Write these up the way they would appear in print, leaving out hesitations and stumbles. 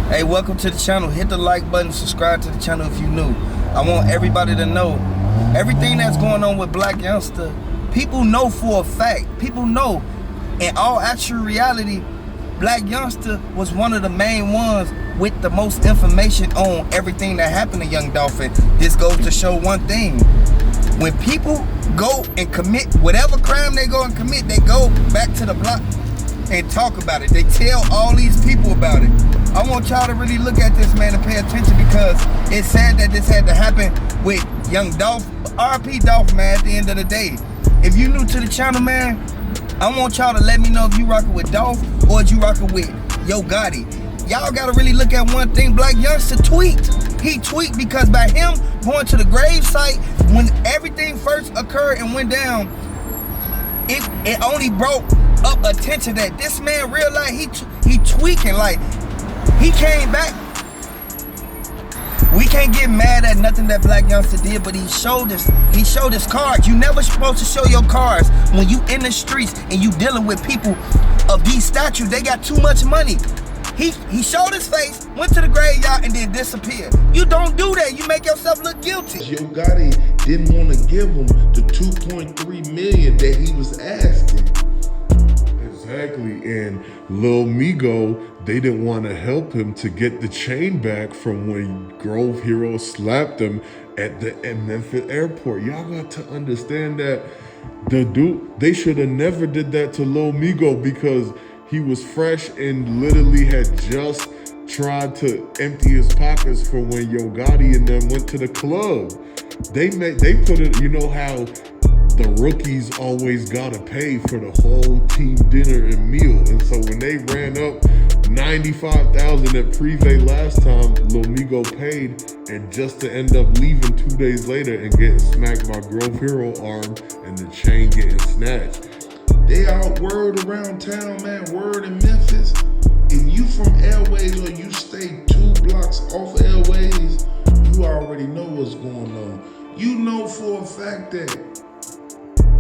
Hey, welcome to the channel. Hit the like button, subscribe to the channel if you new. I want everybody to know everything that's going on with Blac Youngsta. People know for a fact. People know in all actual reality, Blac Youngsta was one of the main ones with the most information on everything that happened to Young Dolph. This goes to show one thing. When people go and commit whatever crime they go and commit, they go back to the block and talk about it. They tell all these people about it. I want y'all to really look at this, man, and pay attention, because it's sad that this had to happen with Young Dolph. RP Dolph, man, at the end of the day. If you new to the channel, man, I want y'all to let me know if you rocking with Dolph or if you rocking with Gotti. Y'all gotta really look at one thing. Blac Youngsta tweaked. He tweaked because by him going to the grave site when everything first occurred and went down, it only brought up attention that this man realized he tweaking. Like, he came back. We can't get mad at nothing that Blac Youngsta did, but he showed his cards. You never supposed to show your cards when you in the streets and you dealing with people of these statues. They got too much money. He showed his face, went to the graveyard, and then disappeared. You don't do that. You make yourself look guilty. Gotti didn't want to give him the $2.3 million that he was asking. Exactly, and Lil Migo, they didn't want to help him to get the chain back from when Grove Hero slapped him at Memphis airport. Y'all got to understand that they should have never did that to Lil Migo, because he was fresh and literally had just tried to empty his pockets for when Gotti and them went to the club. They put it, you know how the rookies always gotta pay for the whole team dinner and meal. And so when they ran up $95,000 at Privé last time, Lil Migo paid, and just to end up leaving 2 days later and getting smacked by Grove Hero arm and the chain getting snatched. They out word around town, man, word in Memphis. If you from Airways or you stay 2 blocks off Airways, you already know what's going on. You know for a fact that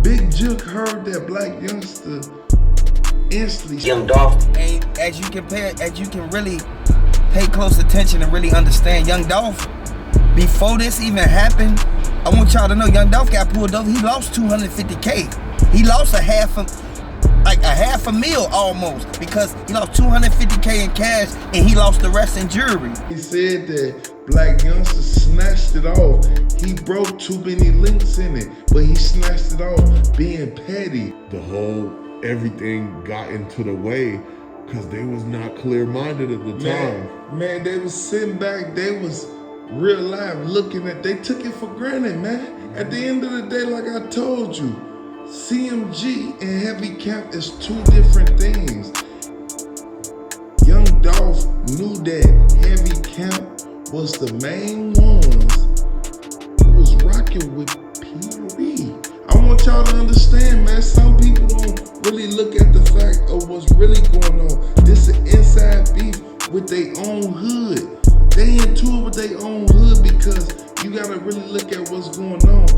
Big Juke heard that Blac Youngsta instantly. Young Dolph, and as you can really pay close attention and really understand, Young Dolph, before this even happened, I want y'all to know Young Dolph got pulled over. He lost $250K. He lost a half a meal almost, because he lost $250K in cash and he lost the rest in jewelry. He said that Blac Youngsta snatched it off. He broke too many links in it, but he snatched it off being petty. The whole everything got into the way because they was not clear-minded at the time. Man, they was sitting back, they was real live looking at, they took it for granted, man. At the end of the day, like I told you, CMG and Heavy Camp is 2 different things. Young Dolph knew that Heavy Camp was the main ones who was rocking with PRE. I want y'all to understand, man, some people don't really look at the fact of what's really going on. This is inside beef with their own hood. They into it with their own hood, because you gotta really look at what's going on.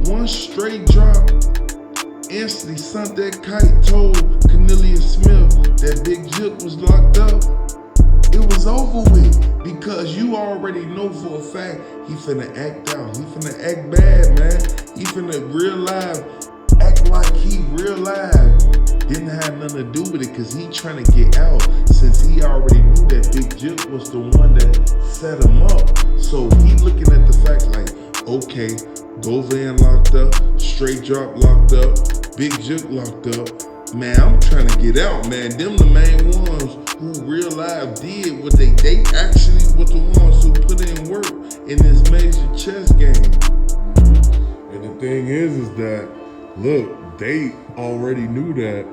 One straight drop instantly sent that kite, told Cornelius Smith that Big Juke was locked up. It was over with, because you already know for a fact he finna act out. He finna act bad, man. He finna real live act like he real live didn't have nothing to do with it, because he trying to get out, since he already knew that Big Juke was the one that set him up. So he looking at the fact like, okay, Govan locked up, Straight Drop locked up, Big Juke locked up. Man, I'm trying to get out, man. Them the main ones who real life did what they actually was the ones who put in work in this major chess game. And the thing is that, look, they already knew that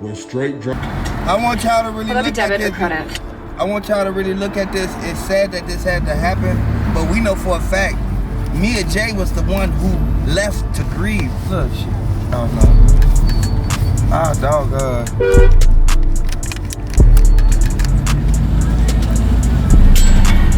when Straight Drop. I want y'all to really look at this. I want y'all to really look at this. It's sad that this had to happen, but we know for a fact Mia J was the one who left to grieve. Look, shit. Oh no. Ah, dog.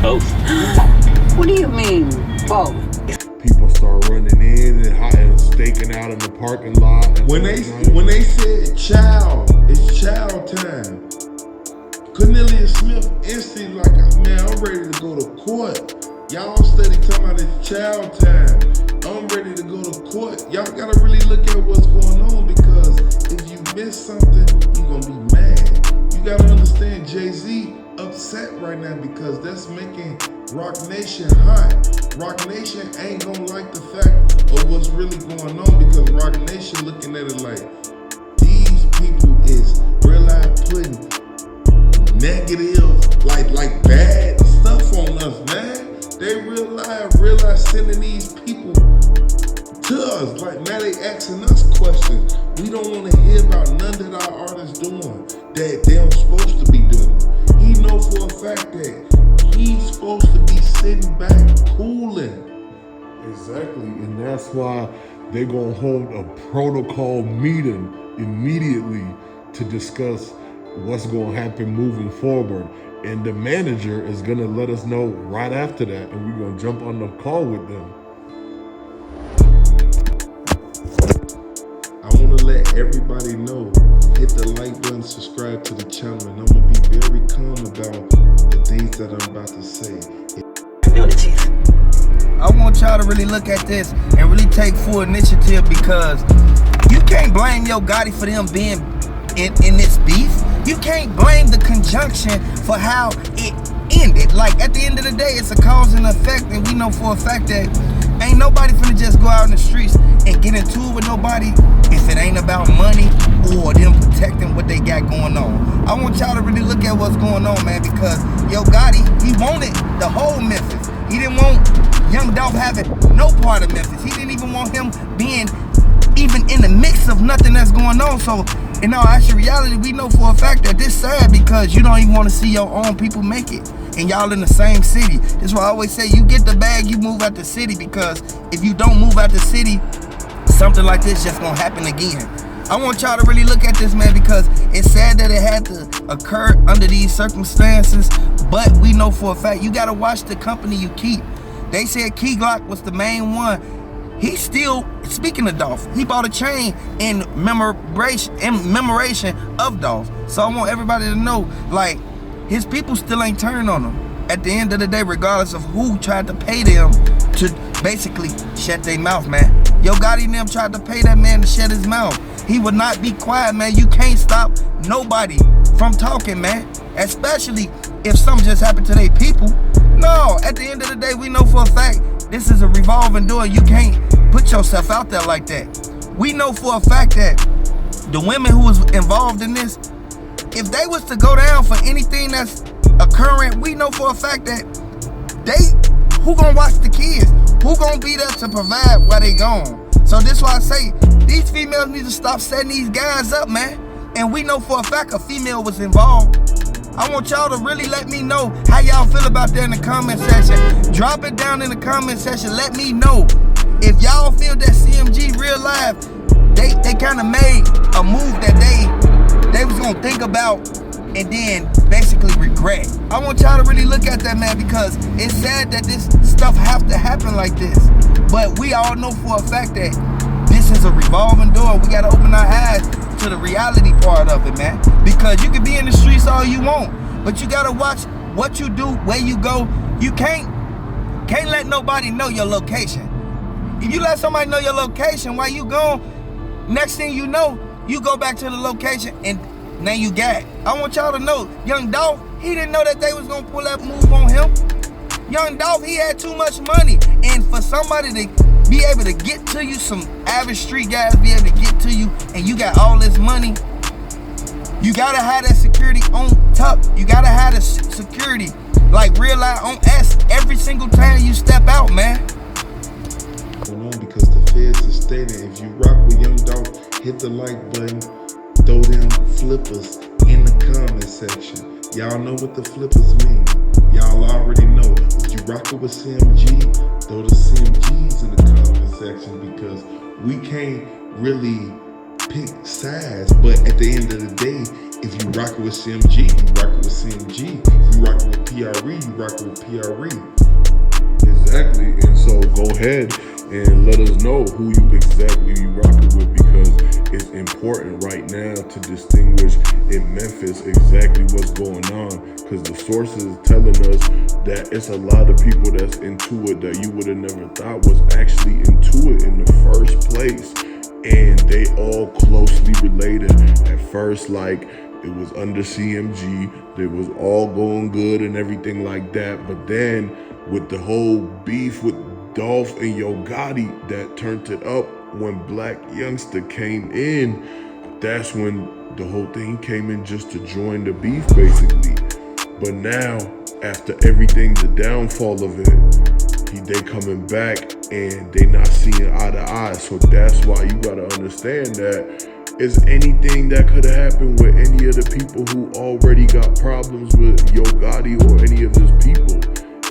Both. What do you mean, both? People start running in and staking out in the parking lot. When they said child, it's child time. Cornelius Smith instantly like, man, I'm ready to go to court. Y'all steady talking about this child time. I'm ready to go to court. Y'all gotta really look at what's going on, because if you miss something, you're gonna be mad. You gotta understand Jay-Z upset right now because that's making Rock Nation hot. Rock Nation ain't gonna like the fact of what's really going on, because Rock Nation looking at it like, these people is real life putting negative, like bad stuff on us, man. They real life sending these people to us. Like, now they asking us questions. We don't want to hear about none that our artists doing that they don't supposed to be doing. He know for a fact that he's supposed to be sitting back cooling. Exactly, and that's why they're gonna hold a protocol meeting immediately to discuss what's gonna happen moving forward. And the manager is gonna let us know right after that, and we're gonna jump on the call with them. I want to let everybody know, hit the like button, subscribe to the channel, and I'm gonna be very calm about the things that I'm about to say. I want y'all to really look at this and really take full initiative, because you can't blame Yo Gotti for them being in this beef. You can't blame the conjunction for how it ended. Like, at the end of the day, it's a cause and effect, and we know for a fact that ain't nobody finna just go out in the streets and get into it with nobody if it ain't about money or them protecting what they got going on. I want y'all to really look at what's going on, man, because Yo Gotti, he wanted the whole Memphis. He didn't want Young Dolph having no part of Memphis. He didn't even want him being even in the mix of nothing that's going on. So in all actual reality, we know for a fact that this sad, because you don't even want to see your own people make it, and y'all in the same city. That's why I always say, you get the bag, you move out the city, because if you don't move out the city, something like this just gonna happen again. I want y'all to really look at this, man, because it's sad that it had to occur under these circumstances, but we know for a fact you gotta watch the company you keep. They said Key Glock was the main one. He still, speaking of Dolph, he bought a chain in commemoration of Dolph. So I want everybody to know, like, his people still ain't turned on him. At the end of the day, regardless of who tried to pay them to basically shut their mouth, man. Yo Gotti and them tried to pay that man to shut his mouth. He would not be quiet, man. You can't stop nobody from talking, man. Especially if something just happened to their people. No, at the end of the day, we know for a fact this is a revolving door. You can't put yourself out there like that. We know for a fact that the women who was involved in this, if they was to go down for anything that's occurring, we know for a fact that who gonna watch the kids? Who gonna be there to provide while they gone? So this why I say, these females need to stop setting these guys up, man. And we know for a fact a female was involved. I want y'all to really let me know how y'all feel about that in the comment section. Drop it down in the comment section. Let me know if y'all feel that CMG real life, they kind of made a move that they was gonna think about and then basically regret. I want y'all to really look at that, man, because it's sad that this stuff have to happen like this. But we all know for a fact that this is a revolving door. We gotta open our eyes to the reality part of it, man. Because you can be in the streets all you want, but you gotta watch what you do, where you go. You can't let nobody know your location. If you let somebody know your location while you gone, next thing you know, you go back to the location and now you got it. I want y'all to know, Young Dolph, he didn't know that they was gonna pull that move on him. Young Dolph, he had too much money. And for somebody to be able to get to you, some average street guys be able to get to you, and you got all this money, you gotta have that security on top. You gotta have the security, like real life on S every single time you step out, man. Because the feds are stating, if you rock with Young Dolph, hit the like button, throw them flippers in the comment section. Y'all know what the flippers mean. Y'all already know. If you rockin' with CMG, throw the CMGs in the comment section, because we can't really pick sides. But at the end of the day, if you rockin' with CMG, you rockin' with CMG. If you rockin' with PRE, you rockin' with PRE. Exactly, and so go ahead and let us know who you exactly you rocking with, because it's important right now to distinguish in Memphis exactly what's going on, because the sources is telling us that it's a lot of people that's into it that you would have never thought was actually into it in the first place, and they all closely related. At first, like, it was under CMG, it was all going good and everything like that, but then with the whole beef with Dolph and Gotti, that turned it up when Blac Youngsta came in. That's when the whole thing came in, just to join the beef basically. But now, after everything, the downfall of it, they coming back and they not seeing eye to eye. So that's why you gotta understand that is anything that could have happened with any of the people who already got problems with Gotti or any of his people.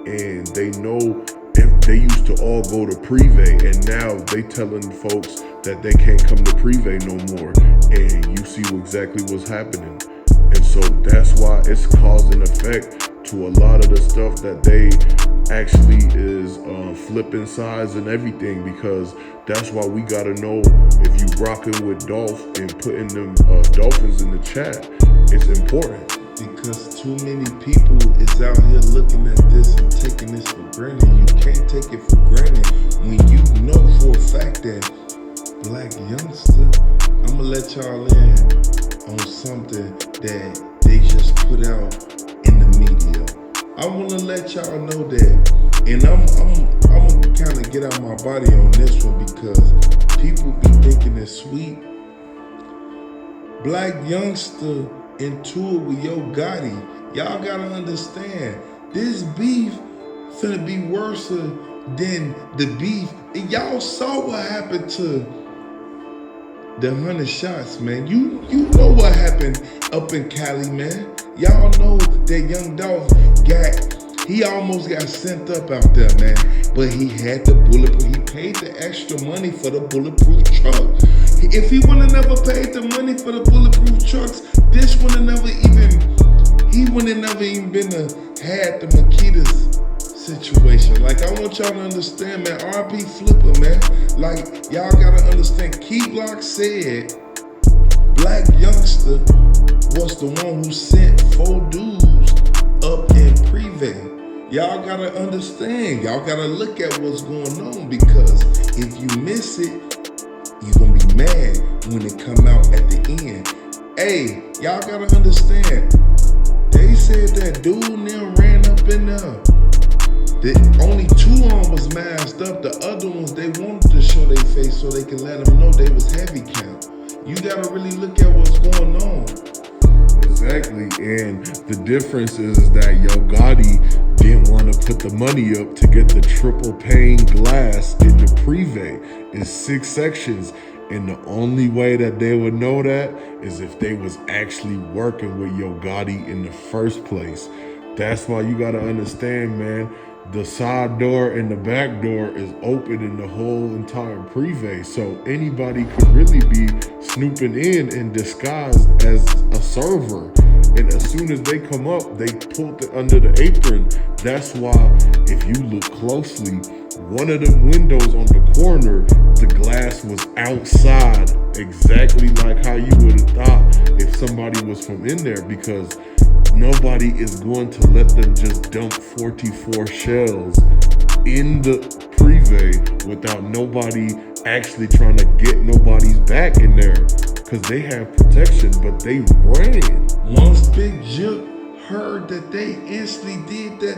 And they know if they used to all go to Privé, and now they telling folks that they can't come to Privé no more. And you see exactly what's happening. And so that's why it's causing effect to a lot of the stuff that they actually is flipping sides and everything, because that's why we gotta know if you rocking with Dolph and putting them dolphins in the chat, it's important. Because too many people is out here looking at this and taking this for granted. You can't take it for granted when you know for a fact that Blac Youngsta, I'ma let y'all in on something that they just put out in the media. I wanna let y'all know that, and I'm gonna kind of get out my body on this one, because people be thinking it's sweet. Blac Youngsta into it with Gotti. Y'all gotta understand, this beef finna be worse than the beef. And y'all saw what happened to the 100 shots, man. You know what happened up in Cali, man. Y'all know that young Dolph he almost got sent up out there, man. But he had the bulletproof. He paid the extra money for the bulletproof truck. If he wouldn't have never paid the money for the bulletproof trucks, this would have never even, he would have never even been had the Makitas situation. Like, I want y'all to understand, man, RP Flipper, man. Like, y'all gotta understand, Key Glock said Blac Youngsta was the one who sent 4 dudes up in Privé. Y'all gotta understand, y'all gotta look at what's going on, because if you miss it, you're gonna be mad when it come out at the end. Hey, y'all gotta understand, they said that dude and them ran up in there. Only 2 of them was masked up. The other ones, they wanted to show their face so they can let them know they was heavy count. You gotta really look at what's going on. Exactly, and the difference is that Gotti didn't want to put the money up to get the triple pane glass in the Privé. It's 6 sections, and the only way that they would know that is if they was actually working with Gotti in the first place. That's why you gotta understand, man, the side door and the back door is open in the whole entire Privé. So anybody could really be snooping in disguised as a server. And as soon as they come up, they pulled it under the apron. That's why if you look closely, one of the windows on the corner, the glass was outside, exactly like how you would have thought if somebody was from in there, because nobody is going to let them just dump 44 shells in the Privé without nobody actually trying to get nobody's back in there, because they have protection, but they ran. Once Big Jip heard that they instantly did that